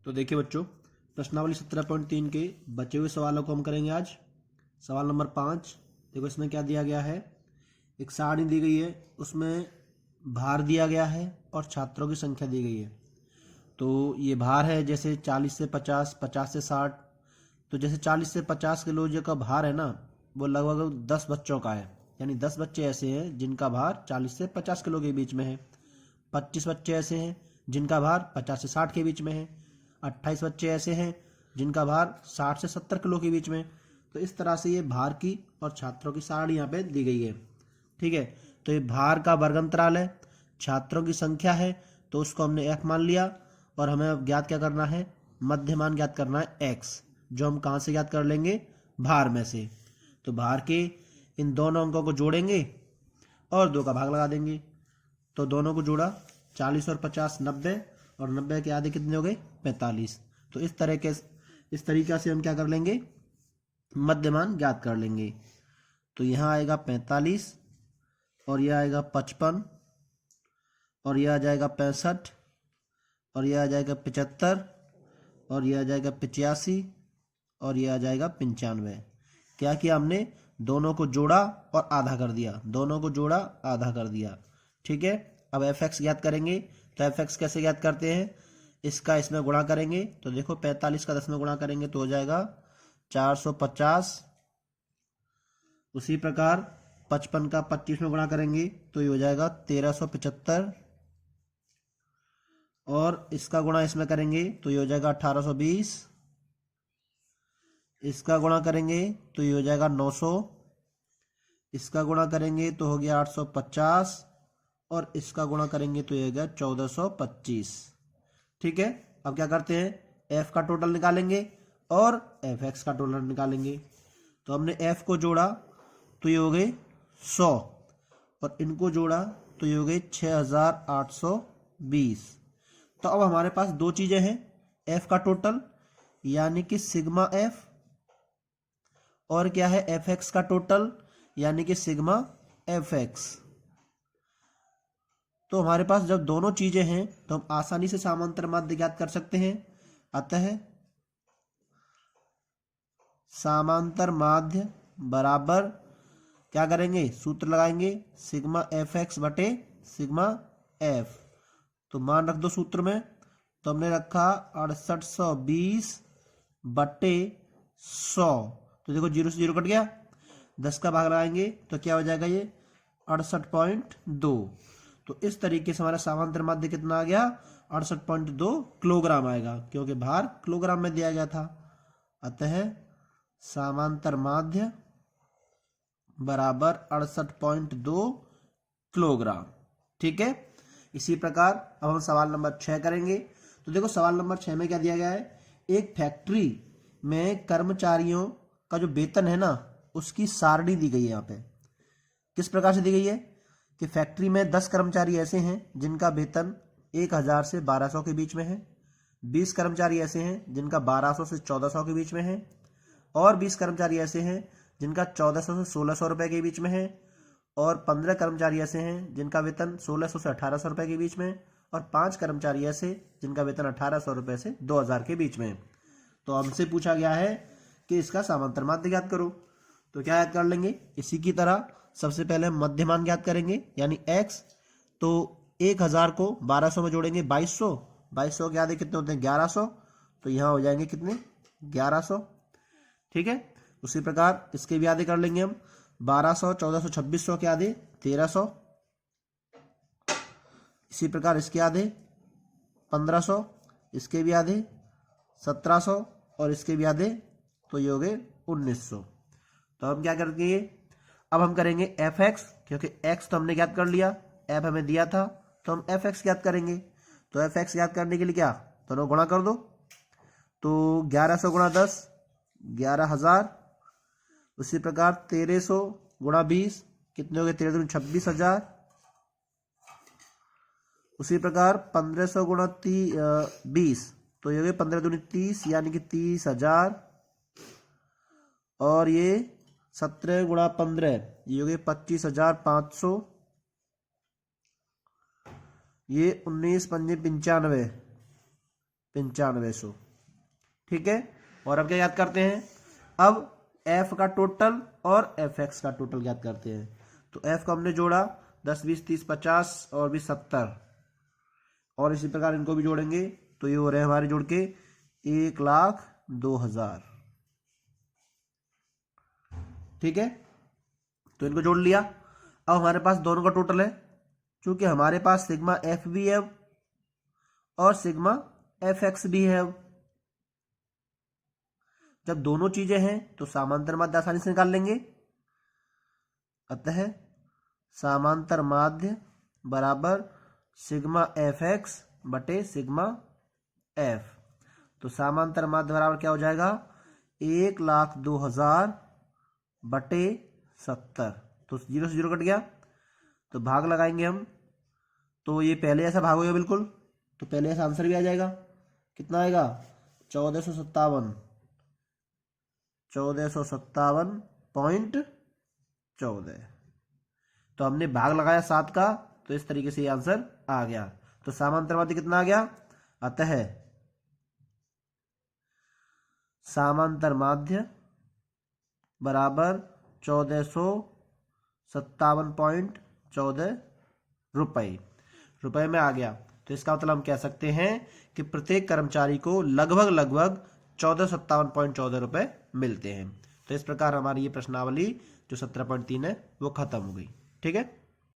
तो देखिए बच्चों, प्रश्नावली 17.3 के बचे हुए सवालों को हम करेंगे आज। सवाल नंबर 5। देखो इसमें क्या दिया गया है। एक सारणी दी गई है, उसमें भार दिया गया है और छात्रों की संख्या दी गई है। तो ये भार है जैसे 40 से 50, 50 से 60। तो जैसे 40 से 50 किलो जो का भार है ना, वो लगभग 10 बच्चों का है। यानी 10 बच्चे ऐसे हैं जिनका भार 40 से 50 किलो के बीच में है। 25 बच्चे ऐसे हैं जिनका भार 50 से 60 के बीच में है। 28 बच्चे ऐसे हैं जिनका भार 60 से 70 किलो के बीच में। तो इस तरह से ये भार की और छात्रों की सारणी यहाँ पे दी गई है। ठीक है, तो ये भार का वर्ग अंतराल है, छात्रों की संख्या है, तो उसको हमने f मान लिया। और हमें अब ज्ञात क्या करना है, मध्यमान ज्ञात करना है x, जो हम कहाँ से ज्ञात कर लेंगे, भार में से। तो भार के इन दोनों अंकों को जोड़ेंगे और 2 का भाग लगा देंगे। तो दोनों को जोड़ा, 40 और 50 90, और 90 के आधे कितने हो गए, 45। तो इस तरीके से हम क्या कर लेंगे, मध्यमान ज्ञात कर लेंगे। तो यहाँ आएगा 45 और यह आएगा 55 और यह आ जाएगा 65 और यह आ जाएगा 75 और यह आ जाएगा 85 और यह आ जाएगा 95। क्या किया हमने, दोनों को जोड़ा और आधा कर दिया, दोनों को जोड़ा आधा कर दिया। ठीक है, अब fx ज्ञात करेंगे। तो fx कैसे ज्ञात करते हैं, इसका इसमें गुणा करेंगे। तो देखो 45 का 10 में गुणा करेंगे तो हो जाएगा 450। उसी प्रकार 55 का 25 में गुणा करेंगे तो ये हो जाएगा 1375। और इसका गुणा इसमें करेंगे तो ये हो जाएगा 1820। इसका गुणा करेंगे तो ये हो जाएगा 900। इसका गुणा करेंगे तो हो गया 850 और इसका गुणा करेंगे तो ये हो गया 1425। ठीक है, अब क्या करते हैं, f का टोटल निकालेंगे और fx का टोटल निकालेंगे। तो हमने f को जोड़ा तो ये हो गए 100 और इनको जोड़ा तो ये हो गए 6820। तो अब हमारे पास दो चीजें हैं, f का टोटल यानी कि सिग्मा f, और क्या है, fx का टोटल यानी कि सिग्मा fx। तो हमारे पास जब दोनों चीजें हैं तो हम आसानी से समांतर माध्य ज्ञात कर सकते हैं। अतः समांतर माध्य बराबर क्या करेंगे, सूत्र लगाएंगे, सिग्मा fx बटे सिग्मा f। तो मान रख दो सूत्र में। तो हमने रखा 6820 बटे 100। तो देखो 0 से 0 कट गया, 10 का भाग लगाएंगे तो क्या हो जाएगा, ये 68.2। तो इस तरीके से हमारा समांतर माध्य कितना आ गया, 68.2 किलोग्राम आएगा, क्योंकि भार किलोग्राम में दिया गया था। अतः समांतर माध्य बराबर 68.2 किलोग्राम। ठीक है, इसी प्रकार अब हम सवाल नंबर 6 करेंगे। तो देखो सवाल नंबर 6 में क्या दिया गया है, एक फैक्ट्री में कर्मचारियों का जो वेतन है ना, उसकी सारणी दी गई है। यहाँ पे किस प्रकार से दी गई है कि फैक्ट्री में 10 कर्मचारी ऐसे हैं जिनका वेतन 1000 से 1200 के बीच में है। 20 कर्मचारी ऐसे हैं जिनका 1200 से 1400 के बीच में है। और 20 कर्मचारी ऐसे हैं जिनका 1400 से 1600 रुपए के बीच में है। और 15 कर्मचारी ऐसे हैं जिनका वेतन 1600 से 1800 रुपए के बीच में। और 5 कर्मचारी ऐसे जिनका वेतन 1800 रुपए से 2000 के बीच में। तो हमसे पूछा गया है कि इसका समांतर माध्य ज्ञात करो। तो क्या याद कर लेंगे, इसी की तरह सबसे पहले हम मध्यमान ज्ञात करेंगे यानी x। तो 1000 को 1200 में जोड़ेंगे 2200, 2200 के आधे कितने होते हैं, 1100। तो यहाँ हो जाएंगे कितने, 1100। ठीक है, उसी प्रकार इसके भी आधे कर लेंगे हम, 1200, 1400, 2600 के आधे 1300। इसी प्रकार इसके आधे 1500, इसके भी आधे 1700 और इसके भी आधे, तो ये हो गए 1900। तो हम क्या करेंगे, अब हम करेंगे fx, क्योंकि x तो हमने ज्ञात कर लिया, f हमें दिया था, तो हम fx ज्ञात करेंगे। तो fx ज्ञात करने के लिए क्या, दोनों गुणा कर दो। तो 1100 गुणा 10 11000। उसी प्रकार 1300 गुणा 20 कितने हो गए, 13 दूनी 26,000। उसी प्रकार 1500 गुणा 20 तो ये हो गए 15 दूनी 30 यानी कि 30,000। और ये 17 गुणा 15 ये हो गए 25,500। ये 19 पंजे 95 9500। ठीक है, और अब क्या याद करते हैं, अब एफ का टोटल और एफ एक्स का टोटल याद करते हैं। तो एफ को हमने जोड़ा 10 20 30 50 और भी 70, और इसी प्रकार इनको भी जोड़ेंगे तो ये हो रहे हैं हमारे जोड़ के 1,02,000। ठीक है, तो इनको जोड़ लिया। अब हमारे पास दोनों का टोटल है, क्योंकि हमारे पास सिग्मा एफ भी है और सिग्मा एफ एक्स भी है। जब दोनों चीजें हैं तो समांतर माध्य आसानी से निकाल लेंगे। अतः समांतर माध्य बराबर सिग्मा एफ एक्स बटे सिग्मा एफ। तो समांतर माध्य बराबर क्या हो जाएगा, 1,02,000 बटे 70। तो 0 से 0 कट गया, तो भाग लगाएंगे हम, तो ये पहले ऐसा भाग होगा बिल्कुल, तो पहले ऐसा आंसर भी आ जाएगा। कितना आएगा, 1457, 1457.14। तो हमने भाग लगाया 7 का, तो इस तरीके से ये आंसर आ गया। तो समांतर माध्य कितना आ गया, अतः समांतर माध्य बराबर 1457.14 रुपए में आ गया। तो इसका मतलब हम कह सकते हैं कि प्रत्येक कर्मचारी को लगभग 1457.14 रुपए मिलते हैं। तो इस प्रकार हमारी ये प्रश्नावली जो 17.3 है वो खत्म हो गई। ठीक है।